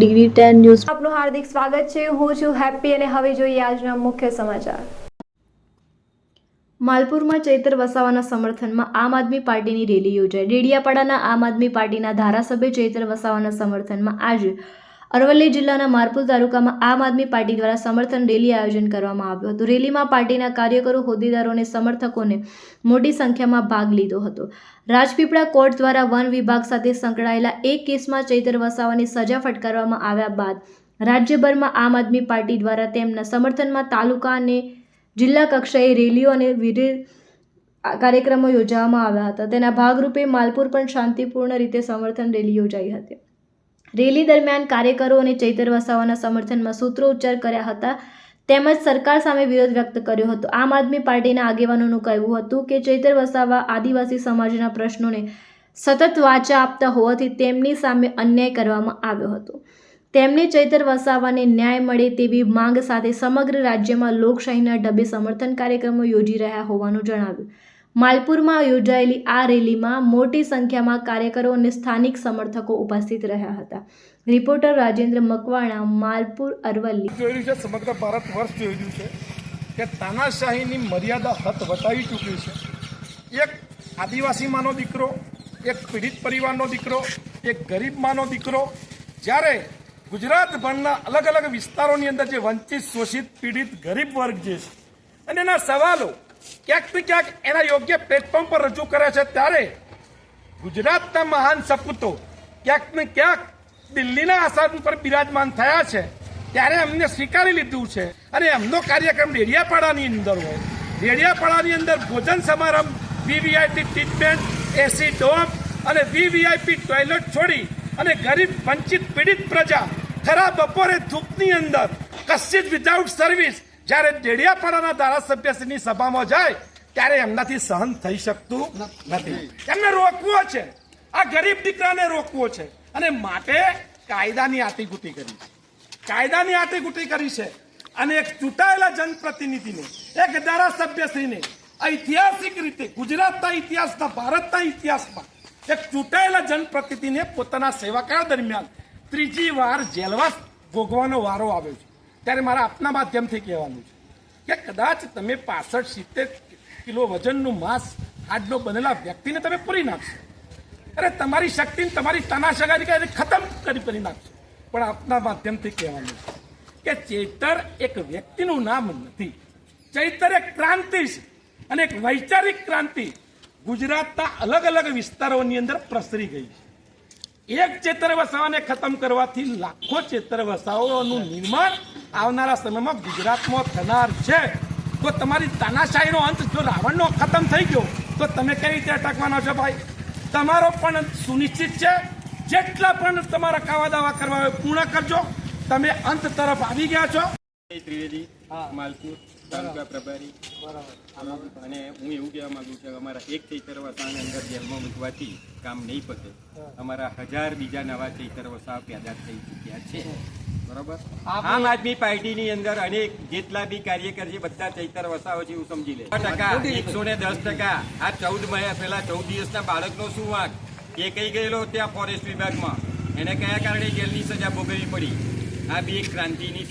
DD10 news આપનું હાર્દિક સ્વાગત છે। હું છું હેપી અને હવે જોઈએ આજના મુખ્ય સમાચાર। માલપુરમાં ચૈતર વસાવાના સમર્થનમાં આમ આદમી પાર્ટીની રેલી યોજાઈ। ડેડિયાપાડાના આમ આદમી પાર્ટીના ધારાસભ્ય ચૈતર વસાવાના સમર્થનમાં આજે અરવલ્લી જિલ્લાના માલપુર તાલુકામાં આમ આદમી પાર્ટી દ્વારા સમર્થન રેલી આયોજન કરવામાં આવ્યું હતું। રેલીમાં પાર્ટીના કાર્યકરો, હોદ્દેદારો અને સમર્થકોને મોટી સંખ્યામાં ભાગ લીધો હતો। રાજપીપળા કોર્ટ દ્વારા વન વિભાગ સાથે સંકળાયેલા એક કેસમાં ચૈતર વસાવાની સજા ફટકારવામાં આવ્યા બાદ રાજ્યભરમાં આમ આદમી પાર્ટી દ્વારા તેમના સમર્થનમાં તાલુકા અને જિલ્લા કક્ષાએ રેલીઓ અને વિવિધ કાર્યક્રમો યોજવામાં આવ્યા હતા। તેના ભાગરૂપે માલપુર પણ શાંતિપૂર્ણ રીતે સમર્થન રેલી યોજાઈ હતી। રેલી દરમિયાન કાર્યકરો અને ચૈતર વસાવાના સમર્થનમાં સૂત્રોચ્ચાર કર્યા હતા તેમજ સરકાર સામે વિરોધ વ્યક્ત કર્યો હતો। આમ આદમી પાર્ટીના આગેવાનોનું કહેવું હતું કે ચૈતર વસાવા આદિવાસી સમાજના પ્રશ્નોને સતત વાચા આપતા હોવાથી તેમની સામે અન્યાય કરવામાં આવ્યો હતો। તેમણે ચૈતર વસાવાને ન્યાય મળે તેવી માંગ સાથે સમગ્ર રાજ્યમાં લોકશાહીના ઢબે સમર્થન કાર્યક્રમો યોજી રહ્યા હોવાનું જણાવ્યું। માલપુરમાં યોજાયેલી આ રેલીમાં મોટી સંખ્યામાં કાર્યકરો અને સ્થાનિક સમર્થકો ઉપસ્થિત રહ્યા હતા। રિપોર્ટર રાજેન્દ્ર મકવાણા, માલપુર, અરવલ્લી। જોયું છે, સમગ્ર ભારત વર્ષ જોયું છે કે તાનાશાહીની મર્યાદા હદ વટાવી ચૂકી છે। એક આદિવાસીમાંનો દીકરો, એક પીડિત પરિવારનો દીકરો, એક ગરીબમાંનો દીકરો, જ્યારે ગુજરાતભરના અલગ અલગ વિસ્તારોની અંદર જે વંચિત, શોષિત, પીડિત, ગરીબ વર્ગ જે છે અને એના સવાલો ક્યાંક ને ક્યાંક એના યોગ્ય પ્લેટફોર્મ પર રજૂ કરે છે, ત્યારે ગુજરાતના મહાન સપૂતો ક્યાંક ને ક્યાંક દિલ્હીના આસન પર બિરાજમાન થયા છે, ત્યારે એમને સ્વીકારી લીધું છે અને એમનો કાર્યક્રમ ડેડિયાપાડાની અંદર હોય। ડેડિયાપાડાની અંદર ભોજન સમારંભ, VVIP ટ્રીટમેન્ટ, AC ડોમ અને VVIP ટોયલેટ છોડી અને ગરીબ, વંચિત, પીડિત પ્રજા ખરા બપોરે ધૂપની અંદર કશી જ વિધાઉટ સર્વિસ જ્યારે ડેડિયાપાડાના ધારાસભ્યશ્રીની સભામાં જાય ત્યારે એમનાથી સહન થઈ શકતું નથી। એમને રોકવો છે, આ ગરીબ દીકરાને રોકવો છે અને માટે કાયદાની આટીગુટી કરી છે, કાયદાની આટીગુટી કરી છે અને એક ચૂંટાયેલા જનપ્રતિનિધિને, એક ધારાસભ્યશ્રીને ઐતિહાસિક રીતે ગુજરાતના ઇતિહાસના, ભારતના ઇતિહાસમાં એક ચૂંટાયેલા જનપ્રતિનિધિને પોતાના સેવાકાળ દરમિયાન ત્રીજી વાર જેલવાસ ભોગવાનો વારો આવ્યો છે। ત્યારે મારા આપના માધ્યમથી કહેવાનું છે કે કદાચ તમે 65-70 કિલો વજનનું માંસ આજનો બનેલા વ્યક્તિને તમે પૂરી નાખશો, અરે તમારી શક્તિ, તમારી તાનાશાહી ખતમ કરી નાખશો। પણ આપના માધ્યમથી કહેવાનું છે કે ચૈતર એક વ્યક્તિનું નામ નથી, ચૈતર એક ક્રાંતિ છે અને એક વૈચારિક ક્રાંતિ ગુજરાતના અલગ અલગ વિસ્તારોની અંદર પ્રસરી ગઈ છે। એક ચૈતર વસાવાને ખતમ કરવાથી લાખો ચૈતર વસાવાઓનું નિર્માણ આવનારા સમયમાં ગુજરાતમાં થનાર છે। તો તમારી તાનાશાહીનો અંત જો રાવણનો ખતમ થઈ ગયો તો તમે કઈ રીતે અટકવાના છો ભાઈ? તમારો પણ સુનિશ્ચિત છે, જેટલા પણ તમારા કાવા દાવા કરવા હોય પૂર્ણ કરજો, તમે અંત તરફ આવી ગયા છો। ત્રિવેદી, માલપુર તાલુકા પ્રભારી, અને હું એવું કહેવા માંગુ છું કે અમારા એક ચૈતર વસાવાને અંદર જેલમાં મૂકવાથી કામ નહીં પતે। અમારા 1000 બીજા નવા ચૈતર વસાવા પેદા થઈ ચૂક્યા છે, બરોબર? આમ આદમી પાર્ટીની અંદર અનેક જેટલા બી કાર્યકર છે બધા ચૈતર વસાવો છે એવું સમજી લે। 110%। આ 14 પેલા 14 દિવસના બાળકનો શું વાંક? એ કઈ ગયેલો ત્યાં ફોરેસ્ટ વિભાગમાં, એને કયા કારણે જેલની સજા ભોગવવી પડી? આ બી એક ક્રાંતિની